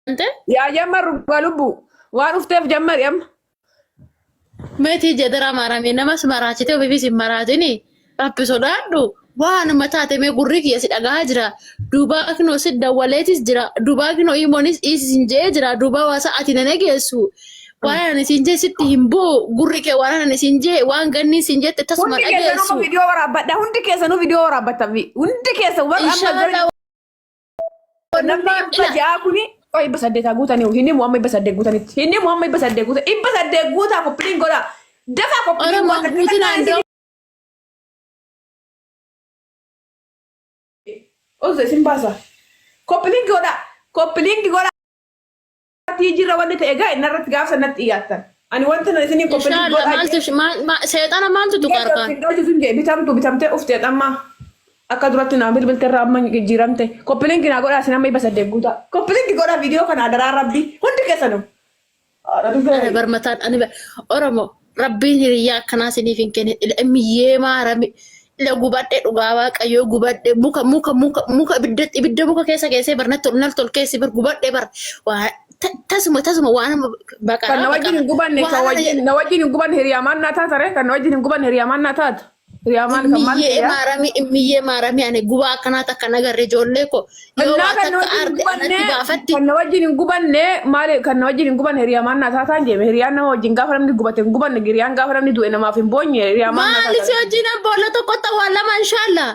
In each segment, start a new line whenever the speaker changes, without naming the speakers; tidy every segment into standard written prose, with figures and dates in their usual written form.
انت
يا جمر قلبو وانا فتف جمر يم
متي جدرا مرامي نمس مراتي وبيبي سي مراتني ربي صدادو وانا متاتي مي غوريك يا سيد اغاجرا دوبا كنو سيد دوليتس جرا دوبا كنو ايمونيس اسنجه جرا دوبا واسا اتينا نغيسو وانا نسنجه ست هيمبو غوريك وانا نسنجه وان غني سنجه تسمع
hundi keessanuu
اغيسو
viidiyoo waraabadha hundi keessanuu viidiyoo waraabbatami hundi keessa war
ان
amma
شاء الله
namni
ونما
ibba ja'a kuni qoy ibba saddeetaa guutanii hindi mu amma ibba saddeet guutanitti hindi mu amma ibba saddeet guuta ibba saddeet guutaa koppiliin godha dafaa koppiliin
انا
godha
موجودين عندهم
ozo isin baasa koppiliin godha tii jirra wanni ta'e gaa innarratti gaafsa natti dhiyaattan ani wanta na isiniin
ان
koppiliin
شاء الله
godha
مالتش ما سيطانه مالتو تقارقان
galchi sun jee bitamtee ufteet amma akka duratti naa bilbiltee irraa amma jijjiiramte koppiliinki naa godhaa isin amma ibba saddeet guutaa koppiliinki godhaa viidiyoo kana adaraa rabbii hundi keessanuu
انا برمتان انا اورمو ربي هريا كنا سنيفين كن اميه ما رمي لا غبات دغاوا قيو غبات موكا بدت موكا كيسا برنت نلتل كيسي بر غبات بر تسمو وانا بقى
kan na wajjin hin gubanne na wajjin hin gubanne hiriyamaan naa taatare kan na wajjin hin gubanne hiriyamaan naa taata hiriyamaan kan maal
ميه مارامي انا غبا كنا تكنا غري جوليكو يو
Innaa kan na
تك
wajjin hin
ارد انا
gubanne
تبافتي
kan na wajjin hin gubanne maali kan na wajjin hin gubanne hiriyamaan naa taataan jeeme hiriyaan nama wajjin gaafa namni gubate hin gubanne hiriyaan gaafa namni du'e namaaf hin boonye hiriyamaan naa
مالي
taataan.
سيوجينا بولتو قطا ولا ما ان شاء الله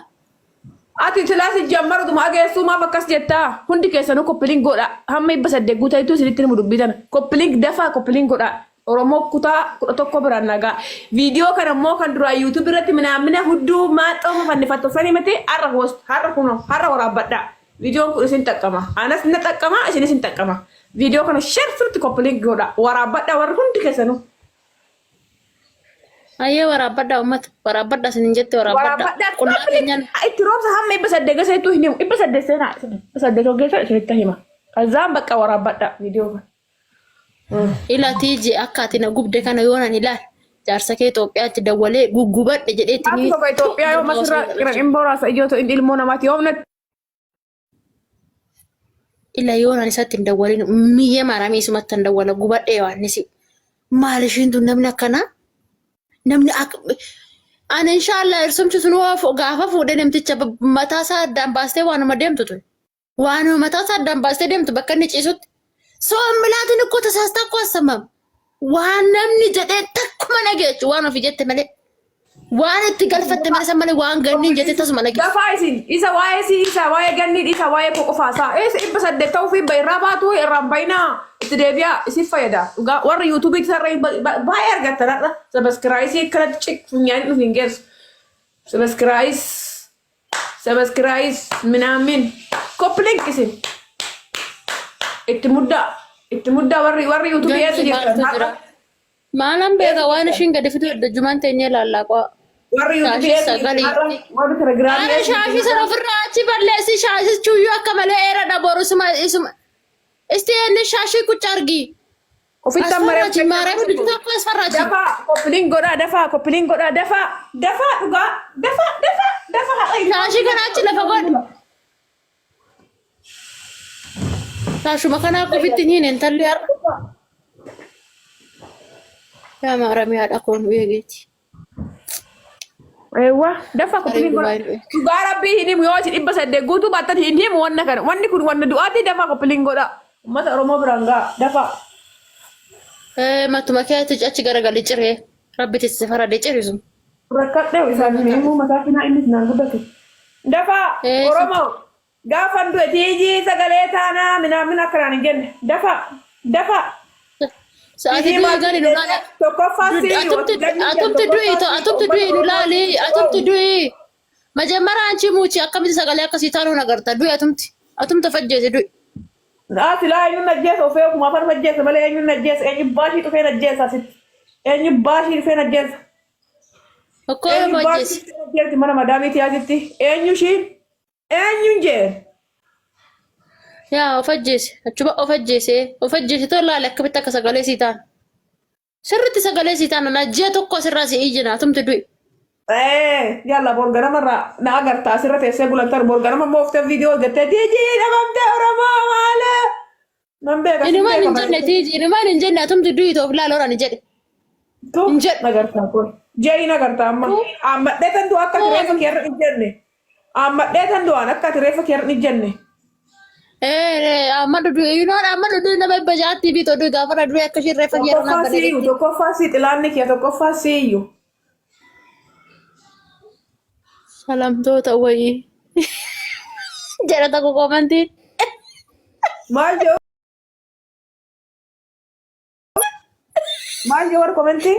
Ati silaasi jammarutuma ageessuu maaf akkas jettaa hundi keessanuu koppiliin godha hamma ibba saddeet guutaitu isinitti himu dubbitan koppiliin dafaa koppiliin godha oromoo kutaa 11 biraan nagaa viidiyoo kana immoo kan duraa yuutuub irratti minaamina hudduu maaxoo fannifattoofsanii miti har'a kuno har'a waraabbadha viidiyoon kun isin xaqqama anas na xaqqama isin isin xaqqama viidiyoo kana sharfirti koppiliin godha waraabbadha warri hundi keessanuu
aye warabada umat warabada sinjette warabada kulla kenyan
itti roobsa hamma ibba saddeet geesseetu hin himu ibba saddeet seenaa ibba saddeet geessa isinitti hima kazaan bakka waraabbadha viidiyoo kana.
ila tiji akkatina gubde kana yonan ilal jaarsa kee Itoophiyaatti dawwalee guggubadhe jedheetti
Aku kok Ethiopia yo masira kira imboras ayo to ilmu namati yo net
ila yonan isatti dawwalin miye marami isumatti dawwala gubadhe yoannisi maalishin tun namni akkana namni ana inshallah irsumchi sunu gaafa fuudhe namticha mataasaa addaan baastee waanuma deemtu ture waanuma mataasaa addaan baastee deemtu bakka inni ciisutti soo milaatiin ikkoo tasaastaa akkoo assamam waan namni jedhee takkuma nageechu waan ofii jette malee waan itti galfatte malee malee waan ganniin jette tasuma nageechu.
Gafaisin isa wae ganni isa wae kok fasa ibba sadde tawfi bay rabatu rambaina itdebia isi fayda uga war youtube sarra bayar gatara subscribe si kala cik punya ningers subscribe minamin kopling kisin itmudda war youtube ya sejata
malam bega waan shinga defitu juman tenye lallaqwa
warri warri telegram
ana shaashi sana firraachi balleessi shaashi chuyu akka malee era dhaboru isuma isti enne shaashi kuchargi
ofitta mare
mare bitu tokko asfarraachi
dafa koppiliin godha dafa dhuga dafa
shaashi kanaachi lafa godhu shaashuma kanaa qofitti hin intalli har'a yaa maarami haadha koon eegeeti
ewa dafa koppiliin godha dhugaa rabbii hin himu yoo isin dhibba saddeet guutuu baattan hin himu wanna kana wanni kun wanna du'aati dafa koppiliin godha ummata oromoo biraan gaa dafa
matuma keetti achi garagalli ciree rabbi tisse faradee cirisu
rakkadhe isaan himu mataa finaa inni naan guddate dafa oromoo gaafan du'e tiijii sagalee taanaa minaamina akkanaan hin jenne dafa
Saati dua gari nulala. Atumti dui nulali. Atumti dui. Majamara anchi muci akkamiti sagalee akkasii taanuu nagarta dui atumta fajjeese dui.
Silaa eenyuun najjeessa ofee okuma afaan fajjeessa malee eenyuun najjeessa eenyu baashii dhufee najjeessa asitti eenyu baashii dhufee najjeessa.
Okkoo fajjeesse.
Najjeessi mana madaamiiti asitti eenyuun jeen.
Yaa ofajjeese achuma ofajjeese tollaale akkamitti akka sagalee sii taana. Sirriitti sagalee sii taana najjee tokko sirraa si ijjina atumti dui.
Yalla borganamarraa na agartaa asirra teessee gulantar borganama mooftee viidiyoo jettee tiijii dhabamtee oromoo maale Nan beeka
Ini maan hin jenne tiiji, ini maan hin jenne atumti du'itoof laaloraan hin jedhe. Hin jedhe.
Nagartaa kun. Jeeyi nagartaa amma. Ammadhee tan du'a akka tireefa keerra hin jenne. Ammadhee tan du'aan akka tireefa keerra hin jenne.
Amma dudu yunoon amma dudu nama bajaatti fi toduu gaafa dudu akka shirreeffa keerra naa bareedetti.
Tokkoffaa sii xilaanni kee tokkoffaa sii iyyuu.
Salamtoota wayii. Jedha tokko komantiin.
Maal jedhu? Maal jedhu warra komentii?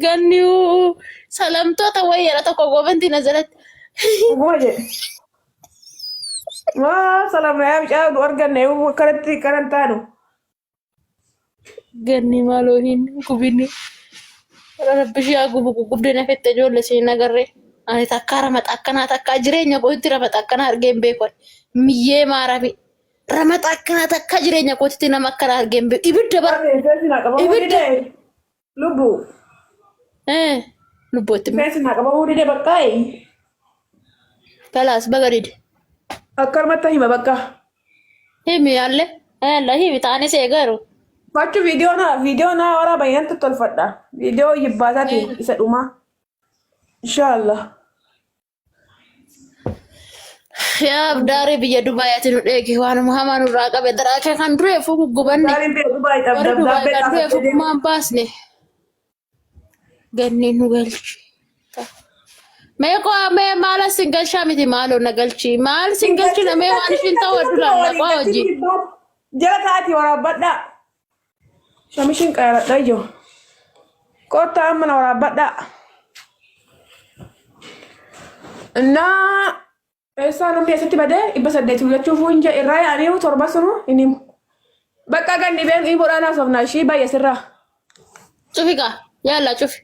Ganniu salamtoota wayii jedha tokko komantiin asirratti.
Oguma jedhe. Salam yaa bichaa nu arganne akkanatti kanan taanu.
Ganni maaloo hin gubinni. Rabbishaa gubdee na fette ijoollee siin agarree. Ani takka ramata akkanaa takka jireenya kootitti ramata akkanaa argee hin beeku. Miyyee maarafi. Ramata akkanaa takka jireenya kootitti nama akkanaa argee hin beeku. Ibidda bara.
Ibidda. Lubbuu.
Lubbootti.
Feesi naa qabamuu dide baqqaayi.
Kalaas baga dide.
Akkanumatti hima bakka.
Himi yaalle. Himi taane see garuu.
Fachu video na wara bayan tolfadha. Video yibbaatati isa dhuma. Inshallah.
Yaa abdaare biyya Dubaayatti nu dheege waan Muhammad nurraa qabe daraa kan duree fugu gubanne.
Daariin biyya Dubaay
Dubaay kan duree fugu maan baasne. Ganni nu galchi. Meeko mee maala singalshaa miti maaloo na galchi. Maal singalchi na mee waan ishin ta'u dulaan na qaa hojii.
Jala taati waraabadha. Shamishin qayyaradha ijoo. Kottaa amma na waraabadha. Innaa eessaa namni eessatti badee 800 jechuuf hunja irraa yaa'anii torba sunu inni bakka ganni been inni bodhaanaa sofnaa ishii baay'ee sirraa.
Cufi kaa yaalla cufi.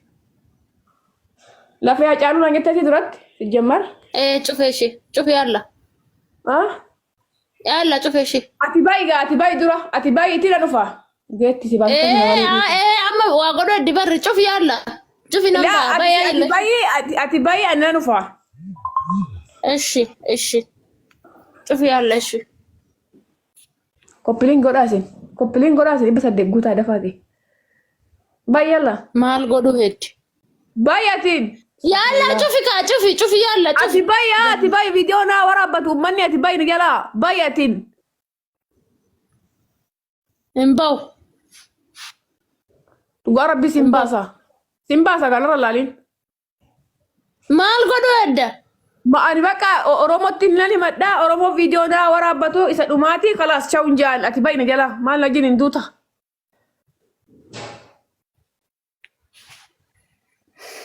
Lafee hacaaluu na jettee duratti sijjammar.
Cufi ishee cufi yaalla. Yaalla cufi ishee.
Ati baay'ee dura ati baay'ee itti na dhufa. Geetti si baay'ee.
Amma waa godhu addi barri cufi yaalla. Cufi nama baay'ee.
Ati baay'ee ana dhufa.
Ishi. Cufi yaalla ishi.
Koppiliin godhaasin 800 guutaa dafaati. Baay'ee yaalla.
Maal godhu heddi.
Baay'atiin.
Yaalla cufi kaa cufi yaalla cufi.
Ati baay'ee viidiyoo naa waraabbatu uummanni ati baay'ee ni jalaa baay'atiin.
Himbau.
Dhugaa rabbi simbaasa kanarra laaliin.
Maal godhu edda?
Ani bakka Oromootti nan himadhaa Oromoo viidiyoo naa waraabbatu isa dhumaati kalaas chawun jaal ati baay'ee ni jalaa maal na jin hin duuta.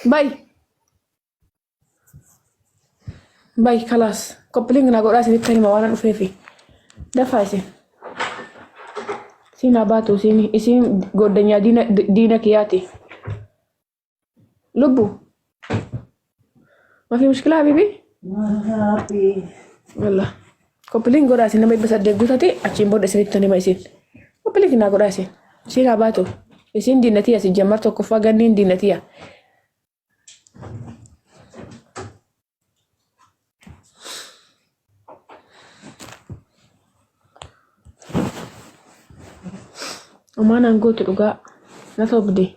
Baay'ee kalaas koppiliin na godhaa isinitti hima waan dhufeefi dafaa isin. Siin abaatu isin goddanyaa diina kiyyaati. Lubbu. Mafi mushkilaa bibi? Walla. Koppiliin godhaa isin nama 800 guutate achiin booda isinitti hima isin. Koppiliin naa godhaa isin. Siin abaatu. Isin diinatiya si jammar tokkoffaa ganniin diinatiya. Omaanaan gootu dhugaa na sobde.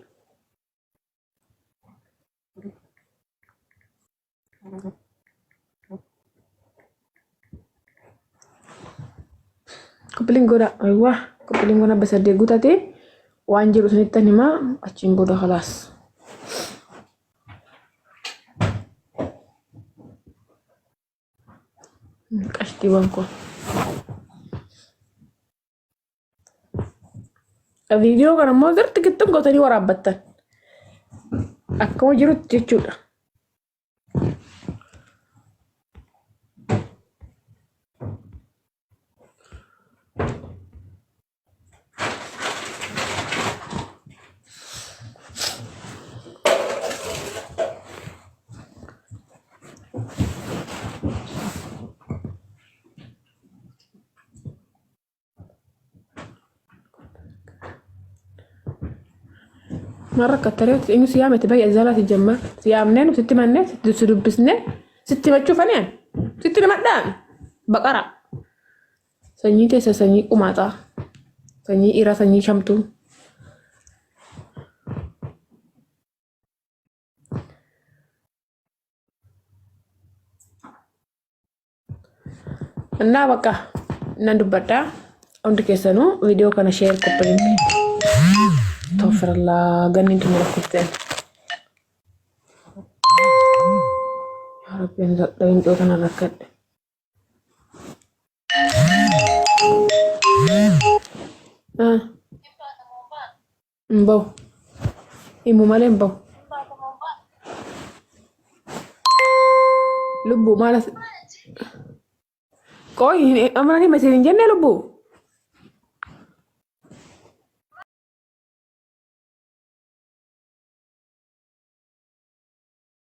Koppiliin godha aywa koppiliin godha 800 guutate waan jiru isinitti himaa achiin booda khalaas. Qashtiiwwan kun. Viidiyoo kana immoo sirriitti gixxum gootanii waraabbattan. Akkuma jirutti jechuudha. مرة كترت إنه سيامة تبي أزالة تجمع سيامنين وستي منين ستدبسنين ستي ما تشوفنين ستي ما دام بقرة سنيتي سنيك وماتا Sanyii dhiiraa sanyii shamtuu. Innaa bakka nan dubbadhaa hundi keessanuu viidiyoo kana sheer koppiliin toofirallaa ganniin tun rakkutteen. Yaa rabbiin dadhabin dhoo kana rakkadhe. Mbau himu malee mbau lubbuu maal as qoy amananii meeshaan hin jenne lubbuu